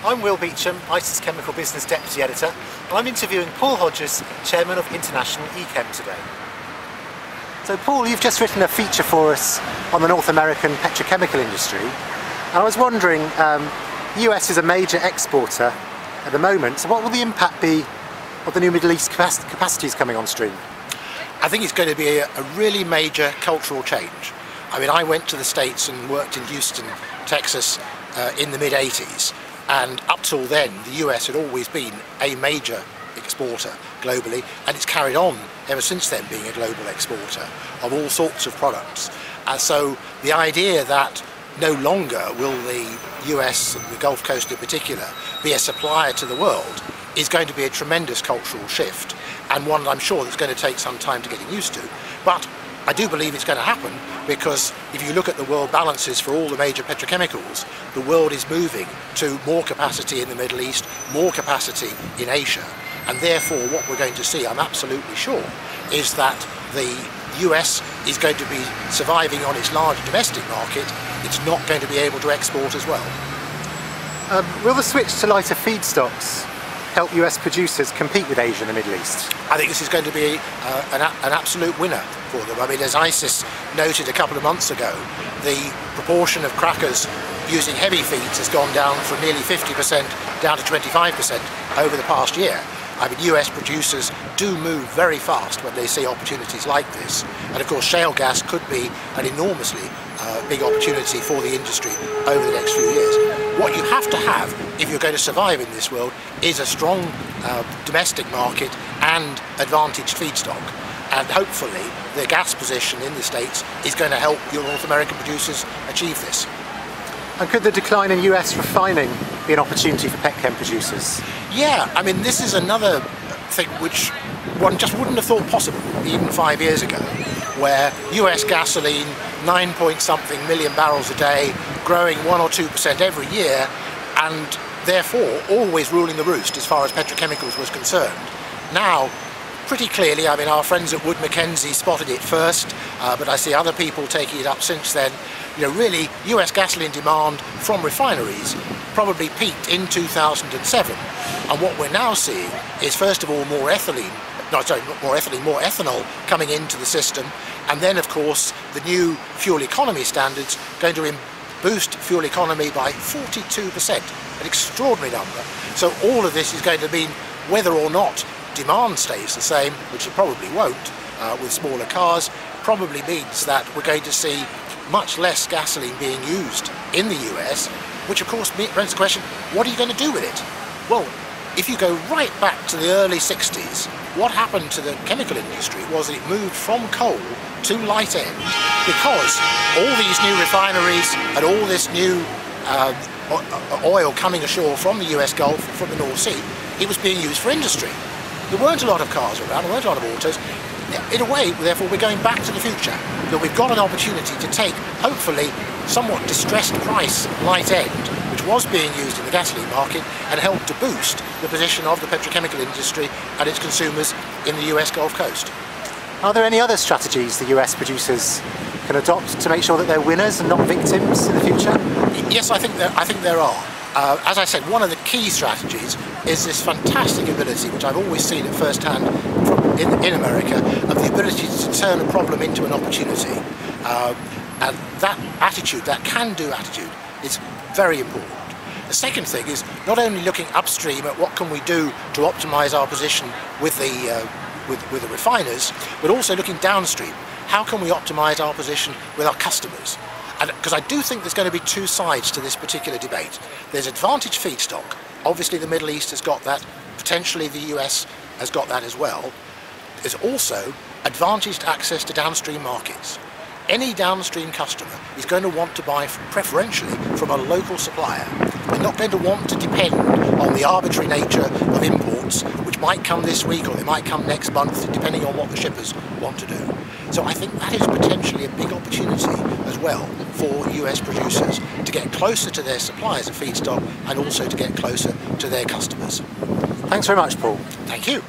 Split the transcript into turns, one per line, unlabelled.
I'm Will Beacham, ICIS Chemical Business Deputy Editor, and I'm interviewing Paul Hodges, Chairman of International eChem today. So Paul, you've just written a feature for us on the North American petrochemical industry, and I was wondering, the US is a major exporter at the moment, so what will the impact be of the new Middle East capacities coming on stream?
I think it's going to be a really major cultural change. I mean, I went to the States and worked in Houston, Texas in the mid-80s, and up till then the US had always been a major exporter globally, and it's carried on ever since then being a global exporter of all sorts of products. So the idea that no longer will the US, and the Gulf Coast in particular, be a supplier to the world is going to be a tremendous cultural shift, and one that I'm sure that's going to take some time to get used to. But I do believe it's going to happen, because if you look at the world balances for all the major petrochemicals, the world is moving to more capacity in the Middle East, more capacity in Asia, and therefore what we're going to see, I'm absolutely sure, is that the US is going to be surviving on its large domestic market. It's not going to be able to export as well.
Will the switch to lighter feedstocks help US producers compete with Asia and the Middle East?
I think this is going to be an absolute winner for them. I mean, as ICIS noted a couple of months ago, the proportion of crackers using heavy feeds has gone down from nearly 50% down to 25% over the past year. I mean, US producers do move very fast when they see opportunities like this, and of course shale gas could be an enormously big opportunity for the industry over the next few years. What you have to have if you're going to survive in this world is a strong domestic market and advantaged feedstock, and hopefully the gas position in the States is going to help your North American producers achieve this.
And could the decline in US refining be an opportunity for petchem producers?
Yeah, I mean, this is another thing which one just wouldn't have thought possible even 5 years ago, where US gasoline, 9-point-something million barrels a day, growing 1 or 2% every year, and therefore always ruling the roost as far as petrochemicals was concerned. Now, pretty clearly, I mean, our friends at Wood Mackenzie spotted it first, but I see other people taking it up since then. You know, really, US gasoline demand from refineries probably peaked in 2007, and what we're now seeing is, first of all, more ethanol coming into the system, and then, of course, the new fuel economy standards going to boost fuel economy by 42%, an extraordinary number. So all of this is going to mean, whether or not demand stays the same, which it probably won't with smaller cars, probably means that we're going to see much less gasoline being used in the US, which of course brings the question, what are you going to do with it? Well, if you go right back to the early 60s, what happened to the chemical industry was that it moved from coal to light end, because all these new refineries and all this new oil coming ashore from the US Gulf, from the North Sea, it was being used for industry. There weren't a lot of cars around, there weren't a lot of autos. In a way, therefore, we're going back to the future. That we've got an opportunity to take, hopefully, somewhat distressed price light end, which was being used in the gasoline market, and help to boost the position of the petrochemical industry and its consumers in the US Gulf Coast.
Are there any other strategies the US producers can adopt to make sure that they're winners and not victims in the future?
Yes, I think there are. As I said, one of the key strategies is this fantastic ability, which I've always seen at first hand in America, of the ability to turn a problem into an opportunity. And that attitude, that can-do attitude, is very important. The second thing is not only looking upstream at what can we do to optimise our position with the refiners, but also looking downstream. How can we optimise our position with our customers? Because I do think there's going to be two sides to this particular debate. There's advantage feedstock. Obviously the Middle East has got that. Potentially the US has got that as well. There's also advantaged access to downstream markets. Any downstream customer is going to want to buy preferentially from a local supplier. They're not going to want to depend on the arbitrary nature of imports, which might come this week or they might come next month, depending on what the shippers want to do. So I think that is potentially a big opportunity as well for US producers to get closer to their suppliers of feedstock and also to get closer to their customers.
Thanks very much, Paul.
Thank you.